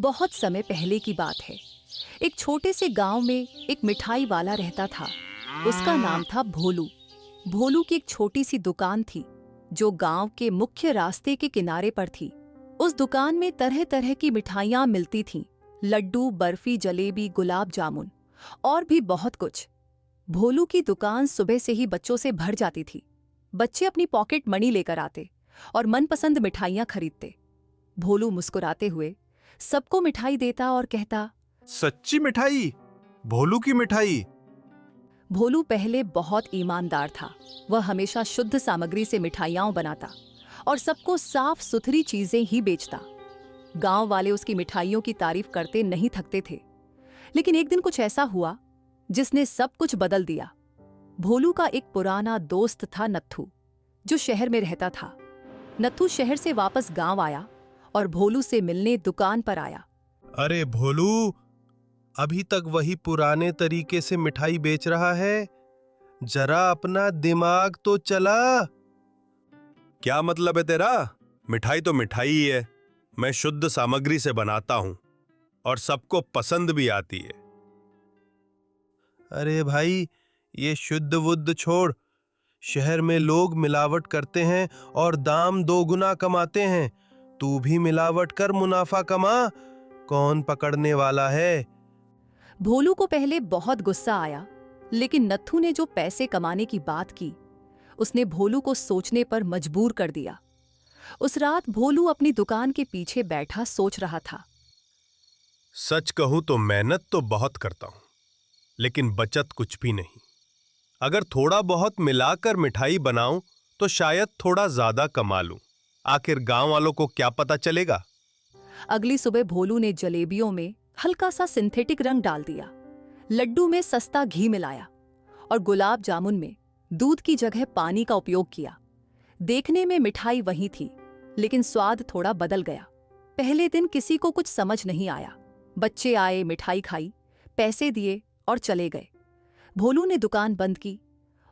बहुत समय पहले की बात है। एक छोटे से गांव में एक मिठाई वाला रहता था। उसका नाम था भोलू। भोलू की एक छोटी सी दुकान थी जो गांव के मुख्य रास्ते के किनारे पर थी। उस दुकान में तरह तरह की मिठाइयां मिलती थीं, लड्डू, बर्फी, जलेबी, गुलाब जामुन और भी बहुत कुछ। भोलू की दुकान सुबह से ही बच्चों से भर जाती थी। बच्चे अपनी पॉकेट मनी लेकर आते और मनपसंद मिठाइयां खरीदते। भोलू मुस्कुराते हुए सबको मिठाई देता और कहता, सच्ची मिठाई, भोलू की मिठाई। भोलू पहले बहुत ईमानदार था। वह हमेशा शुद्ध सामग्री से मिठाइयां बनाता और सबको साफ सुथरी चीजें ही बेचता। गांव वाले उसकी मिठाइयों की तारीफ करते नहीं थकते थे। लेकिन एक दिन कुछ ऐसा हुआ जिसने सब कुछ बदल दिया। भोलू का एक पुराना दोस्त था नत्थू, जो शहर में रहता था। नत्थू शहर से वापस गांव आया और भोलू से मिलने दुकान पर आया। अरे भोलू, अभी तक वही पुराने तरीके से मिठाई बेच रहा है? जरा अपना दिमाग तो चला। क्या मतलब है तेरा? मिठाई तो मिठाई ही है। मैं शुद्ध सामग्री से बनाता हूं और सबको पसंद भी आती है। अरे भाई, ये शुद्ध वुद्ध छोड़। शहर में लोग मिलावट करते हैं और दाम दोगुना कमाते हैं। तू भी मिलावट कर मुनाफा कमा। कौन पकड़ने वाला है? भोलू को पहले बहुत गुस्सा आया, लेकिन नत्थू ने जो पैसे कमाने की बात की, उसने भोलू को सोचने पर मजबूर कर दिया। उस रात भोलू अपनी दुकान के पीछे बैठा सोच रहा था। सच कहूं तो मेहनत तो बहुत करता हूं, लेकिन बचत कुछ भी नहीं। अगर थोड़ा बहुत मिलाकर मिठाई बनाऊं तो शायद थोड़ा ज्यादा कमा लूं। आखिर गांव वालों को क्या पता चलेगा? अगली सुबह भोलू ने जलेबियों में हल्का सा सिंथेटिक रंग डाल दिया, लड्डू में सस्ता घी मिलाया और गुलाब जामुन में दूध की जगह पानी का उपयोग किया। देखने में मिठाई वही थी, लेकिन स्वाद थोड़ा बदल गया। पहले दिन किसी को कुछ समझ नहीं आया। बच्चे आए, मिठाई खाई, पैसे दिए और चले गए। भोलू ने दुकान बंद की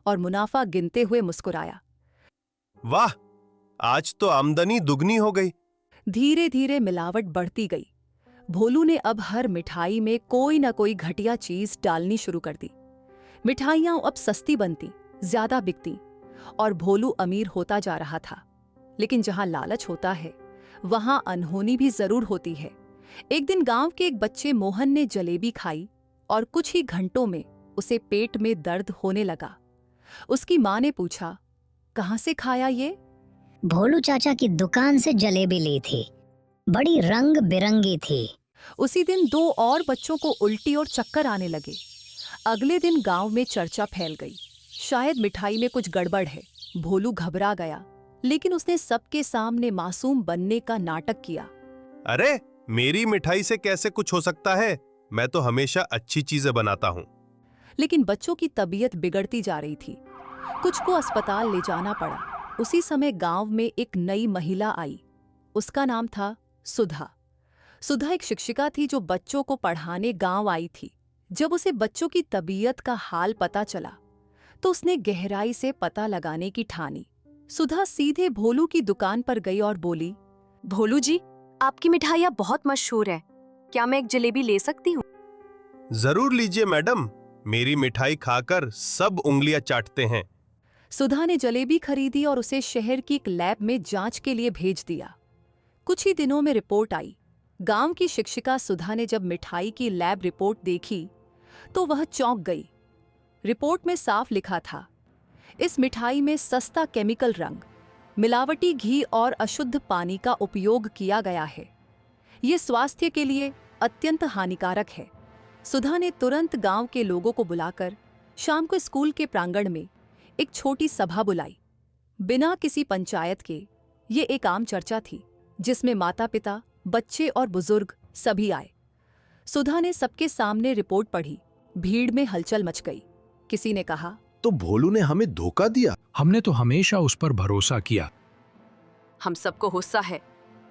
और मुनाफा गिनते हुए मुस्कुराया। वाह, आज तो आमदनी दुगनी हो गई। धीरे धीरे मिलावट बढ़ती गई। भोलू ने अब हर मिठाई में कोई न कोई घटिया चीज डालनी शुरू कर दी। मिठाइयां अब सस्ती बनती, ज्यादा बिकती और भोलू अमीर होता जा रहा था। लेकिन जहां लालच होता है, वहां अनहोनी भी जरूर होती है। एक दिन गांव के एक बच्चे मोहन ने जलेबी खाई और कुछ ही घंटों में उसे पेट में दर्द होने लगा। उसकी मां ने पूछा, कहां से खाया ये? भोलू चाचा की दुकान से जलेबी ली थी, बड़ी रंग बिरंगी थी। उसी दिन दो और बच्चों को उल्टी और चक्कर आने लगे। अगले दिन गांव में चर्चा फैल गई, शायद मिठाई में कुछ गड़बड़ है। भोलू घबरा गया, लेकिन उसने सबके सामने मासूम बनने का नाटक किया। अरे, मेरी मिठाई से कैसे कुछ हो सकता है? मैं तो हमेशा अच्छी चीजें बनाता हूं। लेकिन बच्चों की तबीयत बिगड़ती जा रही थी। कुछ को अस्पताल ले जाना पड़ा। उसी समय गांव में एक नई महिला आई। उसका नाम था सुधा। सुधा एक शिक्षिका थी जो बच्चों को पढ़ाने गांव आई थी। जब उसे बच्चों की तबीयत का हाल पता चला तो उसने गहराई से पता लगाने की ठानी। सुधा सीधे भोलू की दुकान पर गई और बोली, भोलू जी, आपकी मिठाइयाँ बहुत मशहूर है। क्या मैं एक जलेबी ले सकती हूँ? जरूर लीजिए मैडम, मेरी मिठाई खाकर सब उंगलियां चाटते हैं। सुधा ने जलेबी खरीदी और उसे शहर की एक लैब में जांच के लिए भेज दिया। कुछ ही दिनों में रिपोर्ट आई। गांव की शिक्षिका सुधा ने जब मिठाई की लैब रिपोर्ट देखी तो वह चौंक गई। रिपोर्ट में साफ लिखा था, इस मिठाई में सस्ता केमिकल रंग, मिलावटी घी और अशुद्ध पानी का उपयोग किया गया है। ये स्वास्थ्य के लिए अत्यंत हानिकारक है। सुधा ने तुरंत गांव के लोगों को बुलाकर शाम को स्कूल के प्रांगण में एक छोटी सभा बुलाई। बिना किसी पंचायत के ये एक आम चर्चा थी, जिसमें माता पिता, बच्चे और बुजुर्ग सभी आए। सुधा ने सबके सामने रिपोर्ट पढ़ी। भीड़ में हलचल मच गई। किसी ने कहा, तो भोलू ने हमें धोखा दिया। हमने तो हमेशा उस पर भरोसा किया। हम सबको गुस्सा है,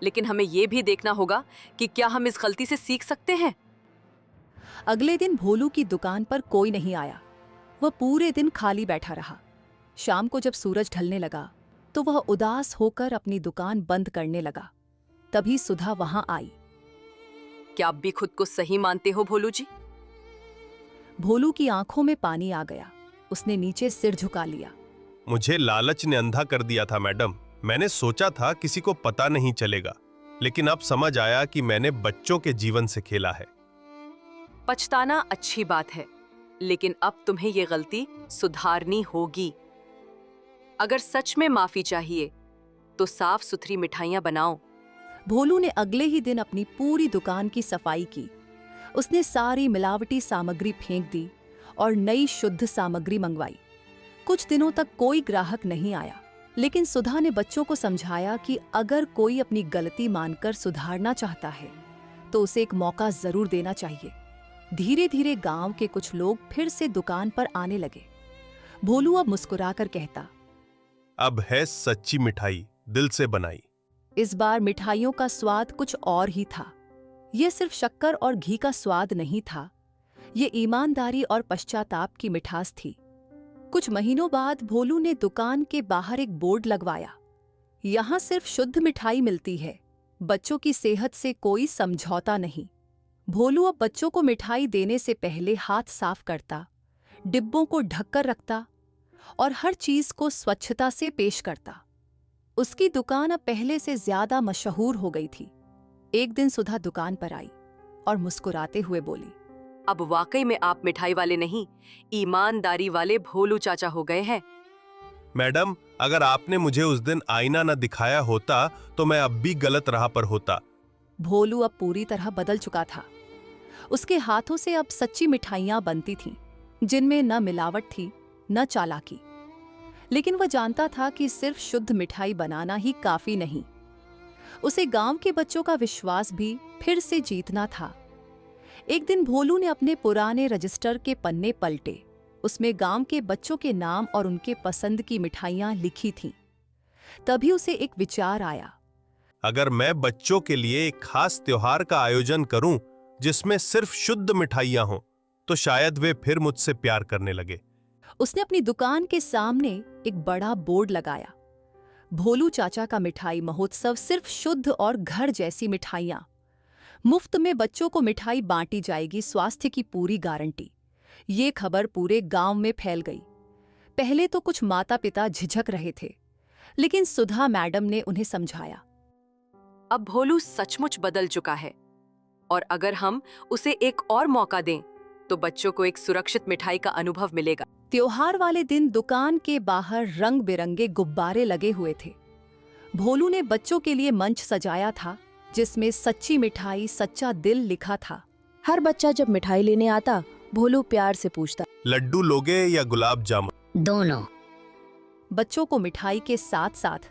लेकिन हमें यह भी देखना होगा कि क्या हम इस गलती से सीख सकते हैं। अगले दिन भोलू की दुकान पर कोई नहीं आया। वह पूरे दिन खाली बैठा रहा। शाम को जब सूरज ढलने लगा तो वह उदास होकर अपनी दुकान बंद करने लगा। तभी सुधा वहां आई। क्या आप भी खुद को सही मानते हो भोलू जी? भोलू की आंखों में पानी आ गया। उसने नीचे सिर झुका लिया। मुझे लालच ने अंधा कर दिया था मैडम। मैंने सोचा था किसी को पता नहीं चलेगा, लेकिन अब समझ आया कि मैंने बच्चों के जीवन से खेला है। पछताना अच्छी बात है, लेकिन अब तुम्हें ये गलती सुधारनी होगी। अगर सच में माफी चाहिए तो साफ सुथरी मिठाइयां बनाओ। भोलू ने अगले ही दिन अपनी पूरी दुकान की सफाई की। उसने सारी मिलावटी सामग्री फेंक दी और नई शुद्ध सामग्री मंगवाई। कुछ दिनों तक कोई ग्राहक नहीं आया, लेकिन सुधा ने बच्चों को समझाया कि अगर कोई अपनी गलती मानकर सुधारना चाहता है तो उसे एक मौका जरूर देना चाहिए। धीरे धीरे गांव के कुछ लोग फिर से दुकान पर आने लगे। भोलू अब मुस्कुराकर कहता, अब है सच्ची मिठाई, दिल से बनाई। इस बार मिठाइयों का स्वाद कुछ और ही था। यह सिर्फ शक्कर और घी का स्वाद नहीं था, ये ईमानदारी और पश्चाताप की मिठास थी। कुछ महीनों बाद भोलू ने दुकान के बाहर एक बोर्ड लगवाया, यहां सिर्फ शुद्ध मिठाई मिलती है, बच्चों की सेहत से कोई समझौता नहीं। भोलू अब बच्चों को मिठाई देने से पहले हाथ साफ करता, डिब्बों को ढककर रखता और हर चीज को स्वच्छता से पेश करता। उसकी दुकान अब पहले से ज्यादा मशहूर हो गई थी। एक दिन सुधा दुकान पर आई और मुस्कुराते हुए बोली, अब वाकई में आप मिठाई वाले नहीं, ईमानदारी वाले भोलू चाचा हो गए हैं। मैडम, अगर आपने मुझे उस दिन आईना न दिखाया होता तो मैं अब भी गलत राह पर होता। भोलू अब पूरी तरह बदल चुका था। उसके हाथों से अब सच्ची मिठाइयां बनती थीं, जिनमें न मिलावट थी न चालाकी। लेकिन वह जानता था कि सिर्फ शुद्ध मिठाई बनाना ही काफी नहीं, उसे गांव के बच्चों का विश्वास भी फिर से जीतना था। एक दिन भोलू ने अपने पुराने रजिस्टर के पन्ने पलटे। उसमें गांव के बच्चों के नाम और उनके पसंद की मिठाइयां लिखी थीं। तभी उसे एक विचार आया, अगर मैं बच्चों के लिए एक खास त्योहार का आयोजन करूं जिसमें सिर्फ शुद्ध मिठाइयां हों, तो शायद वे फिर मुझसे प्यार करने लगे। उसने अपनी दुकान के सामने एक बड़ा बोर्ड लगाया, भोलू चाचा का मिठाई महोत्सव, सिर्फ शुद्ध और घर जैसी मिठाइयां। मुफ्त में बच्चों को मिठाई बांटी जाएगी, स्वास्थ्य की पूरी गारंटी। ये खबर पूरे गांव में फैल गई। पहले तो कुछ माता पिता झिझक रहे थे, लेकिन सुधा मैडम ने उन्हें समझाया, अब भोलू सचमुच बदल चुका है और अगर हम उसे एक और मौका दें तो बच्चों को एक सुरक्षित मिठाई का अनुभव मिलेगा। त्योहार वाले दिन दुकान के बाहर रंग बिरंगे गुब्बारे लगे हुए थे। भोलू ने बच्चों के लिए मंच सजाया था, जिसमें सच्ची मिठाई सच्चा दिल लिखा था। हर बच्चा जब मिठाई लेने आता, भोलू प्यार से पूछता, लड्डू लोगे या गुलाब जामुन? दोनों। बच्चों को मिठाई के साथ साथ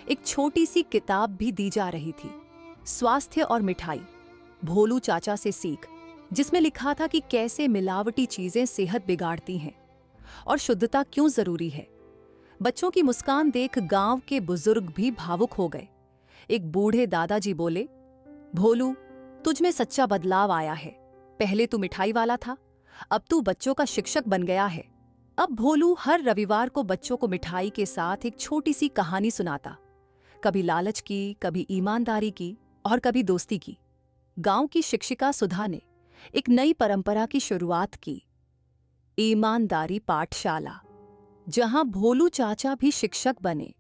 एक छोटी सी किताब भी दी जा रही थी, स्वास्थ्य और मिठाई, भोलू चाचा से सीख, जिसमें लिखा था कि कैसे मिलावटी चीजें सेहत बिगाड़ती हैं और शुद्धता क्यों जरूरी है। बच्चों की मुस्कान देख गांव के बुजुर्ग भी भावुक हो गए। एक बूढ़े दादाजी बोले, भोलू, तुझ में सच्चा बदलाव आया है। पहले तू मिठाई वाला था, अब तू बच्चों का शिक्षक बन गया है। अब भोलू हर रविवार को बच्चों को मिठाई के साथ एक छोटी सी कहानी सुनाता, कभी लालच की, कभी ईमानदारी की और कभी दोस्ती की। गांव की शिक्षिका सुधा ने एक नई परंपरा की शुरुआत की, ईमानदारी पाठशाला, जहां भोलू चाचा भी शिक्षक बने।